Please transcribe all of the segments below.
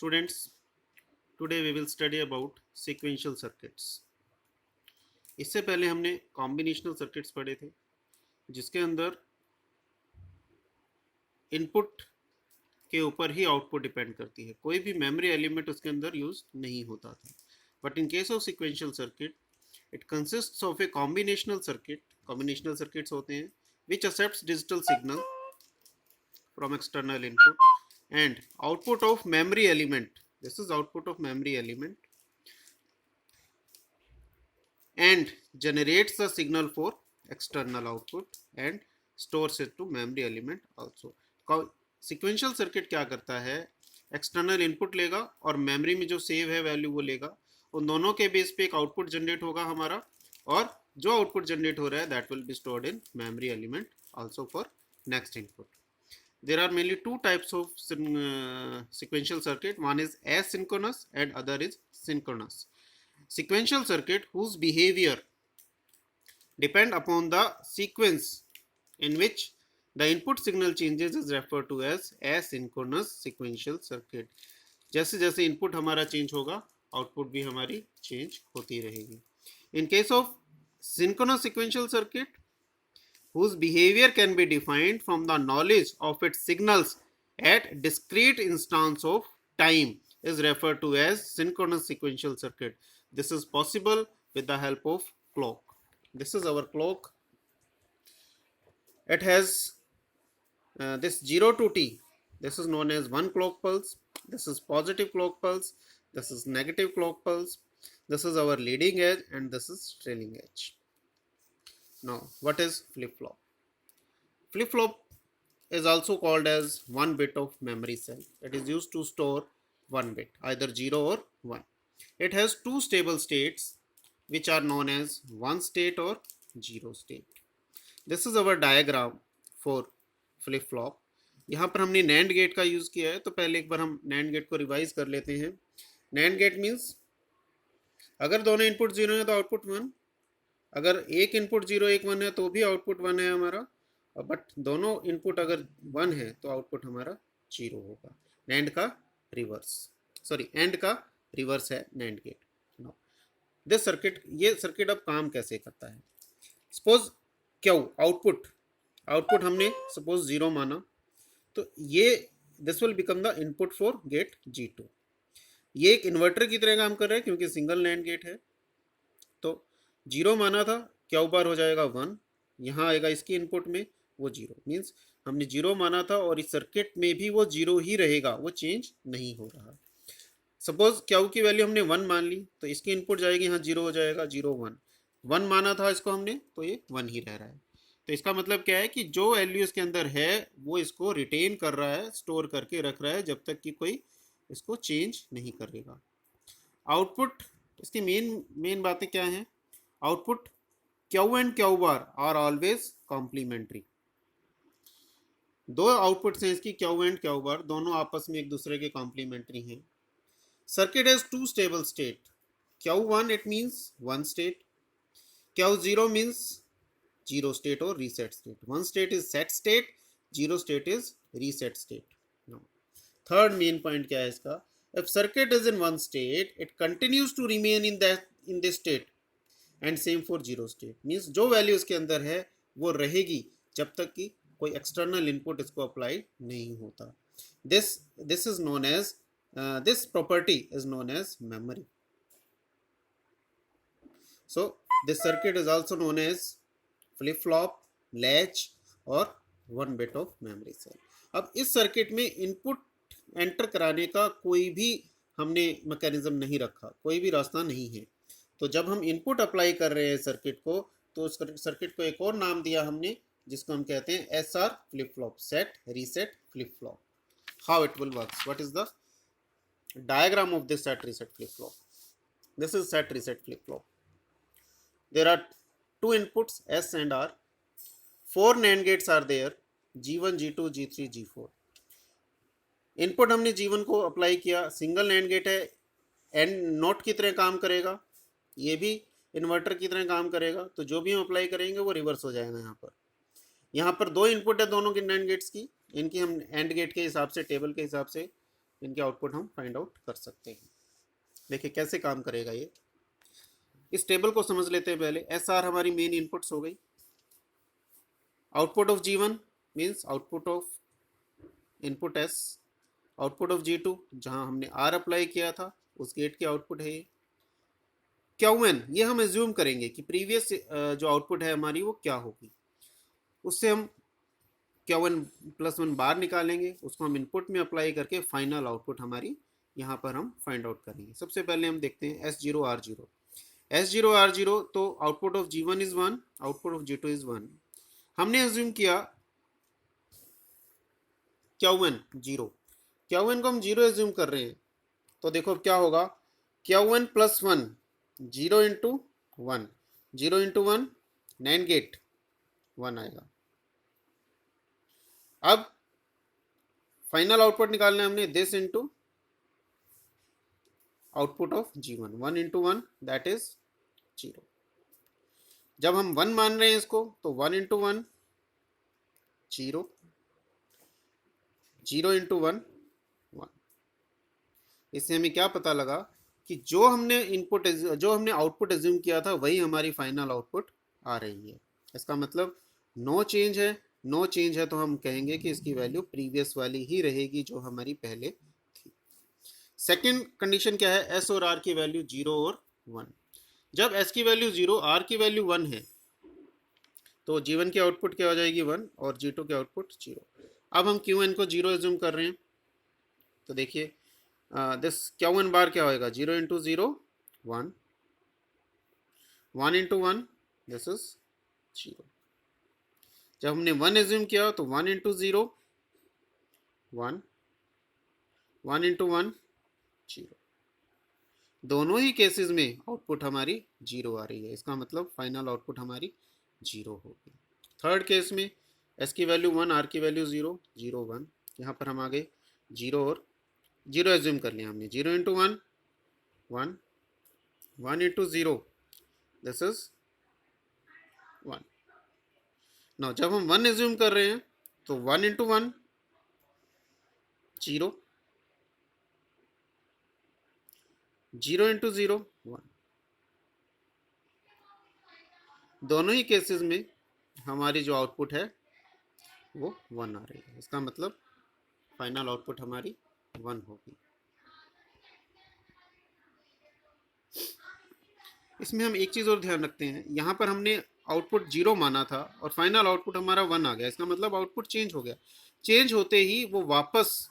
Students, today we will study about sequential circuits. इससे पहले हमने कॉम्बिनेशनल सर्किट्स पढ़े थे जिसके अंदर इनपुट के ऊपर ही आउटपुट डिपेंड करती है, कोई भी मेमोरी एलिमेंट उसके अंदर यूज नहीं होता था. But in case of sequential circuit it consists of a combinational circuit. Combinational circuits होते हैं which accepts digital signal from external input and output of memory element. This is output of memory element and generates the signal for external output and stores it to memory element also. Sequential circuit क्या करता है, external input लेगा और memory में जो save है value वो लेगा, उन दोनों के बेस पे एक आउटपुट जनरेट होगा हमारा, और जो आउटपुट जनरेट हो रहा है that will be stored in memory element also for next input. There are mainly two types of sequential circuit. One is asynchronous and other is synchronous. Sequential circuit whose behavior depend upon the sequence in which the input signal changes is referred to as asynchronous sequential circuit. जैसे जैसे input हमारा change होगा output भी हमारी change होती रहेगी. In case of synchronous sequential circuit whose behavior can be defined from the knowledge of its signals at discrete instance of time is referred to as synchronous sequential circuit. This is possible with the help of clock. This is our clock. It has this 0 to t. This is known as one clock pulse. This is positive clock pulse. This is negative clock pulse. This is our leading edge and this is trailing edge. Now, what is flip-flop? Flip-flop is also called as one bit of memory cell. It is used to store one bit, either 0 or 1. It has two stable states which are known as one state or 0 state. This is our diagram for flip-flop. यहाँ पर हमने NAND gate का use किया है, तो पहले एक बार हम NAND गेट को रिवाइज कर लेते हैं. NAND गेट मीन्स अगर दोनों इनपुट 0 है तो आउटपुट 1, अगर एक इनपुट 0 एक 1 है तो भी आउटपुट 1 है हमारा, बट दोनों इनपुट अगर 1 है तो आउटपुट हमारा 0 होगा. NAND का रिवर्स, सॉरी AND का रिवर्स है NAND gate. No this circuit, ये सर्किट अब काम कैसे करता है. सपोज क्या आउटपुट हमने सपोज 0 माना, तो ये this will become the input for gate G2. ये एक इन्वर्टर की तरह काम कर रहा है क्योंकि सिंगल NAND गेट है. तो 0 माना था, क्या बार हो जाएगा 1, यहाँ आएगा इसकी इनपुट में वो 0, मीन्स हमने 0 माना था और इस सर्किट में भी वो 0 ही रहेगा, वो चेंज नहीं हो रहा. सपोज क्यू की वैल्यू हमने 1 मान ली तो इसकी इनपुट जाएगी, यहाँ 0 हो जाएगा, 0 1 माना था इसको हमने तो ये 1 ही रह रहा है. तो इसका मतलब क्या है कि जो वैल्यू इसके अंदर है वो इसको रिटेन कर रहा है, स्टोर करके रख रहा है जब तक कि कोई इसको चेंज नहीं करेगा. आउटपुट, इसकी मेन बातें क्या हैं. Output Q and Q bar are always complementary. दो आउटपुट्स हैं इसकी, क्यू एंड क्यू बार, दोनों आपस में एक दूसरे के कॉम्प्लीमेंट्री हैं. Circuit has two stable state. Q1 it means one state, Q0 means 0 state और reset state. One state is set state, 0 state is reset state. Third main point क्या है इसका, if circuit is in one state it continues to remain in this state and same for 0 state. Means जो value इसके अंदर है वो रहेगी जब तक कि कोई एक्सटर्नल इनपुट इसको अप्लाई नहीं होता. This is known as this property is known as memory. So this circuit is also known as flip flop, latch और one bit of memory cell. अब इस सर्किट में इनपुट एंटर कराने का कोई भी हमने मैकेनिज्म नहीं रखा, कोई भी रास्ता नहीं है. तो जब हम इनपुट अप्लाई कर रहे हैं सर्किट को, तो उस सर्किट को एक और नाम दिया हमने जिसको हम कहते हैं SR flip flop, set reset flip flop. How it will works, what is the diagram of this set reset flip flop. This is set reset flip flop. There are two inputs S and R. 4 NAND gates are there, G1 G2 G3 G4. Input हमने G1 को apply किया, single NAND gate है, and not की तरह काम करेगा, ये भी इन्वर्टर की तरह काम करेगा. तो जो भी हम अप्लाई करेंगे वो रिवर्स हो जाएगा. यहाँ पर दो इनपुट है दोनों के NAND गेट्स की, इनकी हम AND गेट के हिसाब से, टेबल के हिसाब से इनके आउटपुट हम फाइंड आउट कर सकते हैं। देखिए कैसे काम करेगा ये, इस टेबल को समझ लेते हैं पहले। एस आर हमारी मेन इनपुट्स हो गई। Output of G1 means output of input S, output of G2 जहां हमने R अप्लाई किया था उस गेट की आउटपुट है ये। Qn ये हम एज्यूम करेंगे कि प्रीवियस जो आउटपुट है हमारी वो क्या होगी, उससे हम Qn+1 बार निकालेंगे, उसको हम इनपुट में अप्लाई करके फाइनल आउटपुट हमारी यहाँ पर हम फाइंड आउट करेंगे। सबसे पहले हम देखते हैं S0 R0। S0 R0 तो output of G1 is 1, output of G2 is 1। हमने एज्यूम किया Qn 0, Qn को हम 0 एज्यूम कर रहे हैं, तो देखो क्या होगा, Qn+1 0 इंटू 1, 0 इंटू 1 नैन गेट 1 आएगा। अब फाइनल आउटपुट निकालना है हमने, this into output of G1, 1 into 1 that is 0। जब हम 1 मान रहे हैं इसको तो 1 इंटू 1 0, 0 इंटू 1 1। इससे हमें क्या पता लगा कि जो हमने आउटपुट एज्यूम किया था वही हमारी फाइनल आउटपुट आ रही है। इसका मतलब नो चेंज है। नो चेंज है तो हम कहेंगे कि इसकी वैल्यू प्रीवियस वाली ही रहेगी जो हमारी पहले थी। सेकंड कंडीशन क्या है, एस और आर की वैल्यू 0 और 1। जब एस की वैल्यू 0, आर की वैल्यू 1 है तो G1 की आउटपुट क्या हो जाएगी 1 और G2 की आउटपुट 0। अब हम Qn को 0 एज्यूम कर रहे हैं, तो देखिए दिस Qn बार क्या होएगा, 0 इंटू 0 1, 1 इंटू 1 दिस इज 0। जब हमने 1 एज्यूम किया तो 1 इंटू 0 1, 1 इंटू 1 0। दोनों ही केसेस में आउटपुट हमारी 0 आ रही है, इसका मतलब फाइनल आउटपुट हमारी 0 होगी। थर्ड केस में S की वैल्यू 1, R की वैल्यू 0, 0 1, यहाँ पर हम आ गए 0 और 0 एज्यूम कर लिया हमने, 0 into 1 1, 1 into 0 this is 1। Now जब हम 1 एज्यूम कर रहे हैं तो 1 इंटू 1 0, 0 इंटू 0 1। दोनों ही केसेस में हमारी जो आउटपुट है वो 1 आ रही है, इसका मतलब फाइनल आउटपुट हमारी 1 होगी। इसमें हम एक चीज़ और ध्यान रखते हैं, यहाँ पर हमने आउटपुट 0 माना था और फाइनल आउटपुट हमारा 1 आ गया, इसका मतलब आउटपुट चेंज हो गया। चेंज होते ही वो वापस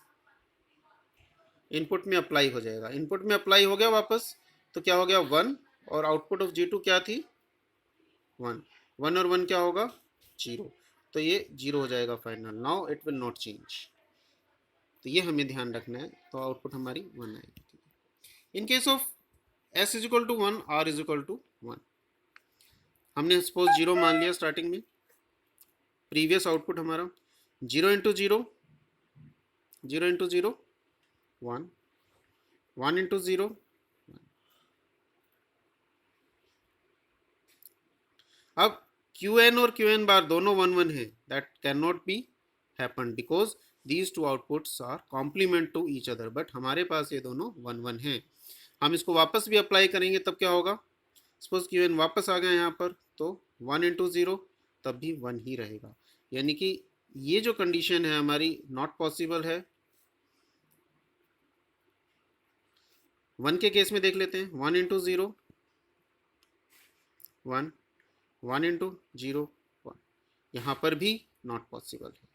इनपुट में अप्लाई हो जाएगा। इनपुट में अप्लाई हो गया वापस, तो क्या हो गया 1 और आउटपुट ऑफ G2 क्या थी 1, 1 और 1 क्या होगा 0, तो ये 0 हो जाएगा final. Now it will not change, तो ये हमें ध्यान रखना है, तो आउटपुट हमारी 1 आएगी। In case of S is equal to 1, R is equal to 1, हमने सपोज 0 मान लिया स्टार्टिंग में, प्रीवियस आउटपुट हमारा 0 इंटू 0, 0 इंटू 0 1, 1 इंटू 0 1। अब Qn और Qn बार दोनों 1 1 है, that can not be happen because these two outputs are complement to each other, but हमारे पास ये दोनों 1 1 हैं। हम इसको वापस भी अप्लाई करेंगे तब क्या होगा, सपोज Qn वापस आ गया यहाँ पर, तो 1 इंटू 0 तब भी 1 ही रहेगा, यानी कि ये जो कंडीशन है हमारी नॉट पॉसिबल है। 1 के केस में देख लेते हैं, 1 इंटू 0 1, 1 इंटू 0 1, यहाँ पर भी नॉट पॉसिबल है।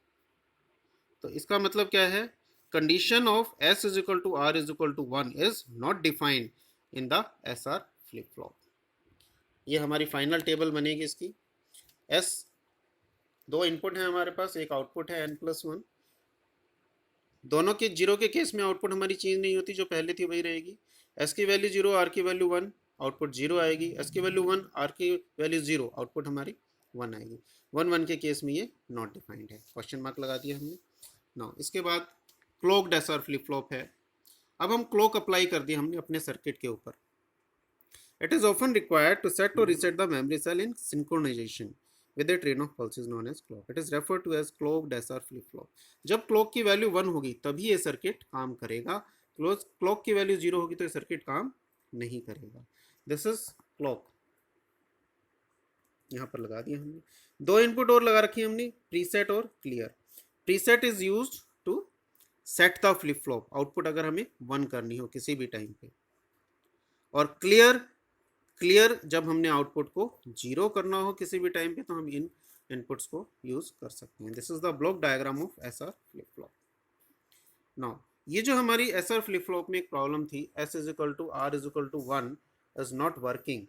तो इसका मतलब क्या है, condition of S is equal to R is equal to 1 is not defined in the SR flip flop. ये हमारी फाइनल टेबल बनेगी इसकी। S दो इनपुट है हमारे पास, एक आउटपुट है n+1, दोनों के 0 के केस में आउटपुट हमारी चेंज नहीं होती, जो पहले थी वही रहेगी। S की वैल्यू 0, R की वैल्यू 1, आउटपुट 0 आएगी। S की वैल्यू 1, R की वैल्यू 0, आउटपुट हमारी 1 आएगी। 1 1 के केस में ये नॉट डिफाइंड है, क्वेश्चन मार्क लगा दिया हमने। नाउ इसके बाद क्लॉक्ड SR फ्लिप फ्लॉप है। अब हम क्लॉक अप्लाई कर दिया हमने अपने सर्किट के ऊपर। It is often required to set और reset the memory cell in synchronization. with a train of pulse is known as clock. It is referred to as clocked SR flip flop. जब clock की value 1 होगी तभी ये circuit काम करेगा, clock की value 0 होगी तो ये सर्किट काम नहीं करेगा. This is clock. यहाँ पर लगा दिया हमने. दो इनपुट और लगा रखी है हमने, प्रीसेट और clear. Preset is used to set the flip flop, output अगर हमें 1 करनी हो किसी भी टाइम पे. और क्लियर जब हमने आउटपुट को 0 करना हो किसी भी टाइम पे तो हम इन इनपुट्स को यूज कर सकते हैं. This is the block diagram of SR flip flop. Now ये जो हमारी एसआर फ्लिप फ्लॉप में एक प्रॉब्लम थी, S is equal to R is equal to 1 is not working,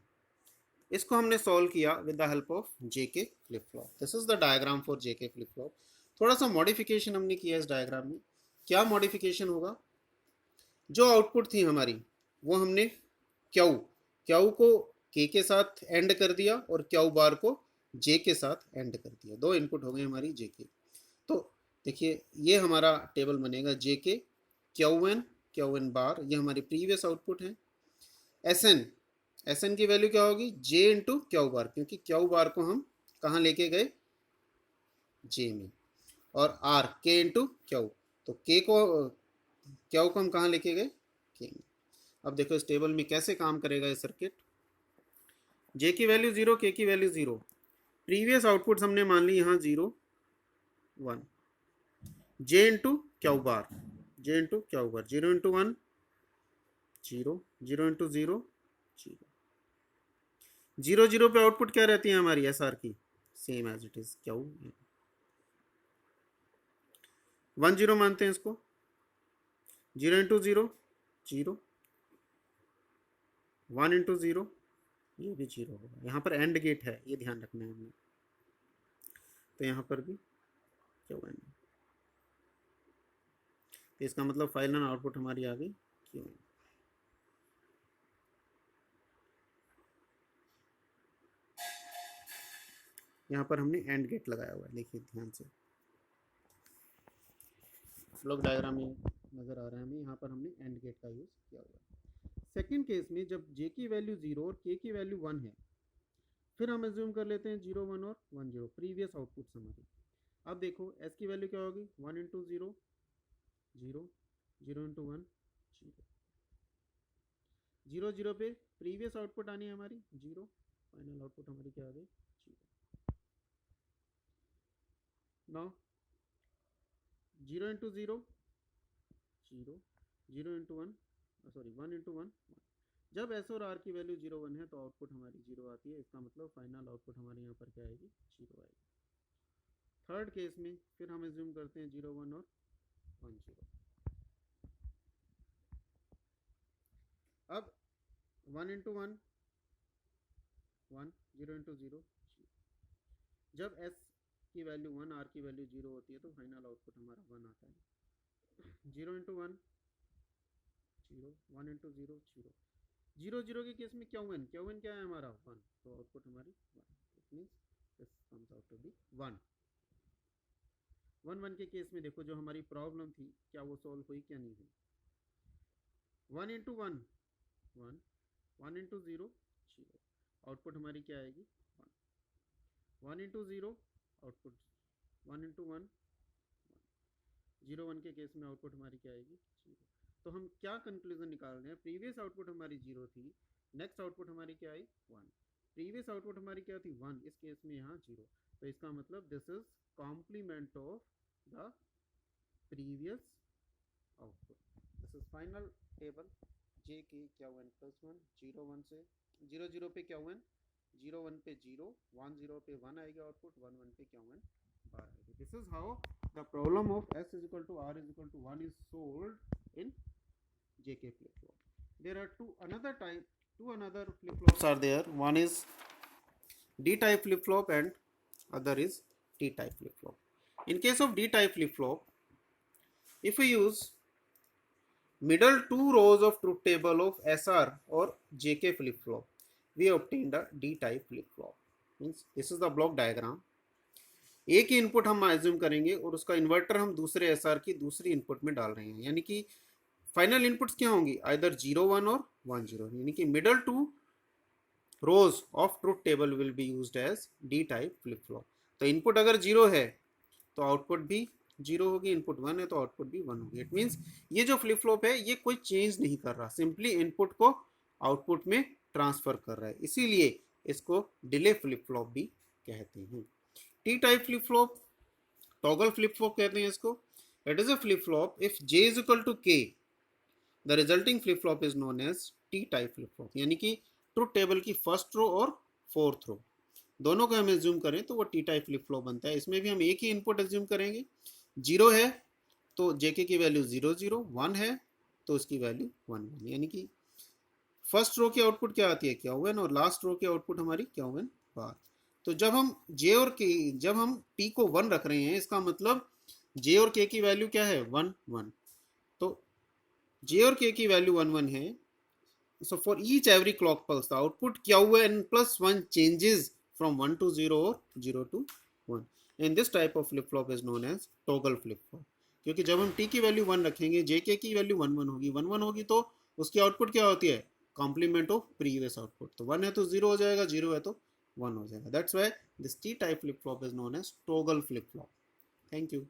इसको हमने सॉल्व किया with the help of JK flip flop. This is the diagram for JK flip flop. थोड़ा सा modification हमने किया इस डायग्राम में. क्या मॉडिफिकेशन होगा, जो आउटपुट थी हमारी वो हमने क्यू को के के साथ एंड कर दिया और क्यू बार को जे के साथ एंड कर दिया. दो इनपुट हो गए हमारी जे के. तो देखिए ये हमारा टेबल बनेगा जे के क्यू एन बार, ये हमारी प्रीवियस आउटपुट है. एस एन की वैल्यू क्या होगी, जे इंटू क्यू बार, क्योंकि क्यू बार को हम कहाँ लेके गए, जे में. और आर के इंटू क्यू, तो क्यू को हम कहाँ लेके गए, के में. अब देखो इस टेबल में कैसे काम करेगा ये सर्किट. जे की वैल्यू 0, के की वैल्यू 0. प्रीवियस आउटपुट हमने मान ली यहाँ 0 1, J into Q bar, 0 into 1 0, 0 into 0 0 0 पे आउटपुट क्या रहती है हमारी एस आर की, same as it is Q. 1 0 मानते हैं इसको, 0 इंटू 0 0, 1 इंटू 0 ये भी 0 होगा. यहाँ पर एंड गेट है, ये ध्यान रखना है हमने. तो यहाँ पर भी क्यू एन, तो इसका मतलब फाइनल आउटपुट हमारी आ गई क्यू एन. यहाँ पर हमने एंड गेट लगाया हुआ है, देखिए ध्यान से ब्लॉक डायग्राम में नज़र आ रहा है हमें. यहाँ पर हमने एंड गेट का यूज़ किया हुआ है. सेकेंड केस में जब जे की वैल्यू 0 और के की वैल्यू 1 है, फिर हम एज्यूम कर लेते हैं 0 1 और 1 0 प्रीवियस आउटपुट हमारी. अब देखो एस की वैल्यू क्या होगी, 1 इंटू 0 0, 0 इंटू 1 0, 0 0 पे प्रीवियस आउटपुट आनी है हमारी 0, फाइनल आउटपुट हमारी क्या आ गई 0. Now 0 into 0 0, 0 into 1 sorry 1 into 1 1. जब एस और आर की वैल्यू 0 1 है तो आउटपुट हमारी 0 आती है. इसका मतलब फाइनल आउटपुट हमारे यहाँ पर क्या आएगी, 0 आएगी. थर्ड केस में फिर हम एज्यूम करते हैं 0 1 और 1 0. अब 1 इंटू 1 1, 0 इंटू 0 0. जब एस की वैल्यू 1 आर की वैल्यू 0 होती है तो फाइनल आउटपुट हमारा 1 आता है. 0 इंटू 1 0, 1 इंटू 0 0, 0 0 के केस में क्यू एन क्या है हमारा 1, तो आउटपुट हमारी 1. It means this comes out to be 1. 1 1 के केस में देखो जो हमारी प्रॉब्लम थी क्या वो सॉल्व हुई क्या नहीं हुई. 1 इंटू 1 1, 1 इंटू 0 0, आउटपुट हमारी क्या आएगी 1. 1 इंटू 0 आउटपुट 1 इंटू 1 0 1 के केस में आउटपुट हमारी क्या आएगी 0. तो हम क्या कंक्लूजन निकाल रहे हैं, प्रीवियस आउटपुट हमारी 0 थी, नेक्स्ट आउटपुट हमारी क्या आई 1. प्रीवियस आउटपुट हमारी क्या थी 1, इस केस में यहाँ 0. तो इसका मतलब this is complement of the previous output. This is final table J K Q N plus 1, 0 1 से 0 0 पे क्यू एन, 0 1 पे 0, 1 0 पे 1 आएगा आउटपुट, 1 1 पे क्यू एन बार आएगी. This is how the problem of S is equal to R is equal to 1 is solved in JK flip flop. There are two another flip flops are there. One is D type flip flop and other is T type flip flop. In case of D type flip flop, if we use middle two rows of truth table of SR or JK flip flop, we obtained a D type flip flop. Means this is the block diagram. एक ही input हम assume करेंगे और उसका inverter हम दूसरे SR की दूसरी input में डाल रहे हैं, यानी कि फाइनल इनपुट्स क्या होंगी, आइदर 0 1 और 1 0, यानी कि middle two rows of truth table will be used as D type flip flop. तो इनपुट अगर जीरो है तो आउटपुट भी जीरो होगी, इनपुट वन है तो आउटपुट भी वन होगी. इट मीन्स ये जो फ्लिप फ्लॉप है ये कोई चेंज नहीं कर रहा, सिंपली इनपुट को आउटपुट में ट्रांसफर कर रहा है, इसीलिए इसको डिले फ्लिप फ्लॉप भी कहते हैं. T type flip flop, toggle flip flop कहते हैं इसको. It is a flip flop if J is equal to K, the resulting flip flop is known as T type flip flop. यानी कि truth table की first row और fourth रो दोनों को हम एज्यूम करें तो वो टी टाइप फ्लिप फ्लॉप बनता है. इसमें भी हम एक ही इनपुट एज्यूम करेंगे. जीरो है तो जेके की वैल्यू जीरो जीरो, वन है तो उसकी वैल्यू वन वन, यानी कि फर्स्ट रो की आउटपुट क्या आती है, क्या वन, और लास्ट रो की आउटपुट हमारी क्या वन बार. तो जब हम जे और के, जब हम टी को वन रख रहे हैं इसका मतलब जे और के की वैल्यू क्या है, वन वन. तो जे और के की वैल्यू वन वन है. So for each every clock pulse, the output Qn plus 1 changes from 1 to 0 or 0 to 1. And this type of flip flop is known as toggle flip flop. क्योंकि जब हम t की value 1 रखेंगे, jk की value 1 1 होगी, 1 1 होगी तो उसकी आउटपुट क्या होती है, कॉम्प्लीमेंट ऑफ प्रीवियस आउटपुट. तो 1 है तो 0 हो जाएगा, 0 है तो 1 हो जाएगा. That's why this t type flip flop is known as toggle flip flop. Thank you.